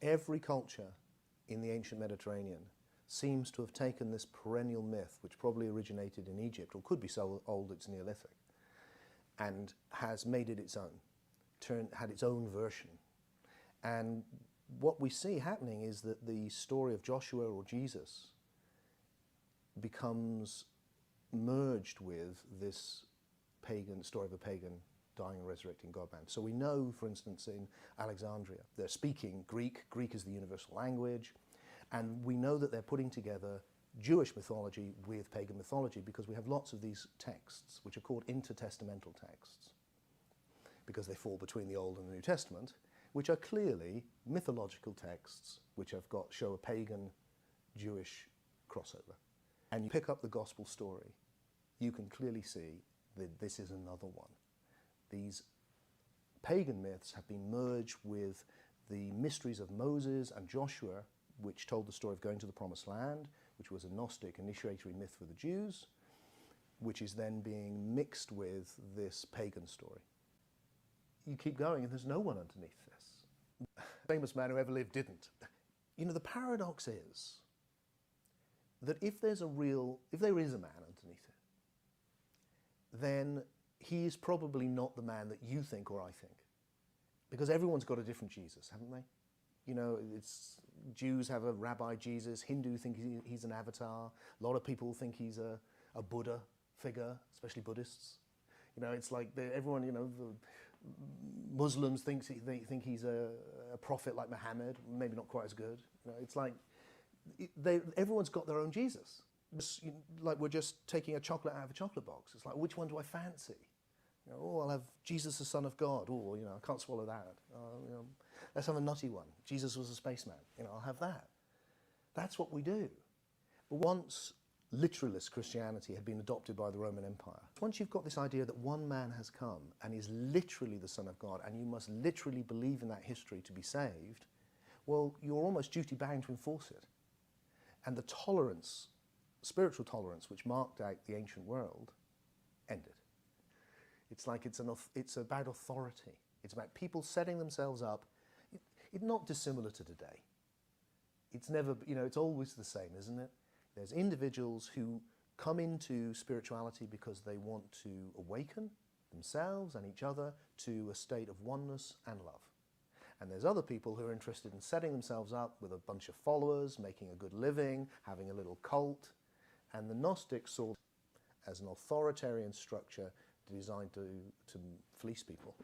Every culture in the ancient Mediterranean seems to have taken this perennial myth, which probably originated in Egypt, or could be so old it's Neolithic, and has made it its own, had its own version. And what we see happening is that the story of Joshua or Jesus becomes merged with this pagan story of a pagan dying and resurrecting God-man. So we know, for instance, in Alexandria, they're speaking Greek. Greek is the universal language. And we know that they're putting together Jewish mythology with pagan mythology because we have lots of these texts, which are called intertestamental texts, because they fall between the Old and the New Testament, which are clearly mythological texts which show a pagan-Jewish crossover. And you pick up the gospel story, you can clearly see that this is another one. These pagan myths have been merged with the mysteries of Moses and Joshua, which told the story of going to the Promised Land, which was a Gnostic initiatory myth for the Jews, which is then being mixed with this pagan story. You keep going and there's no one underneath this. The famous man who ever lived didn't. You know, the paradox is that if there is a man underneath it, then he is probably not the man that you think or I think. Because everyone's got a different Jesus, haven't they? You know, Jews have a rabbi Jesus, Hindu think he's an avatar, a lot of people think he's a Buddha figure, especially Buddhists. You know, it's like everyone, you know, the Muslims think he's a prophet like Muhammad, maybe not quite as good. You know, it's like everyone's got their own Jesus. It's like we're just taking a chocolate out of a chocolate box. It's like, which one do I fancy? You know, oh, I'll have Jesus, the Son of God. Oh, you know, I can't swallow that. You know, let's have a nutty one. Jesus was a spaceman. You know, I'll have that. That's what we do. But once literalist Christianity had been adopted by the Roman Empire, once you've got this idea that one man has come and is literally the Son of God, and you must literally believe in that history to be saved, well, you're almost duty-bound to enforce it. And the tolerance, spiritual tolerance, which marked out the ancient world, ended. It's like it's about authority. It's about people setting themselves up. It's not dissimilar to today. It's never, you know, it's always the same, isn't it? There's individuals who come into spirituality because they want to awaken themselves and each other to a state of oneness and love. And there's other people who are interested in setting themselves up with a bunch of followers, making a good living, having a little cult. And the Gnostics saw it as an authoritarian structure designed to fleece people.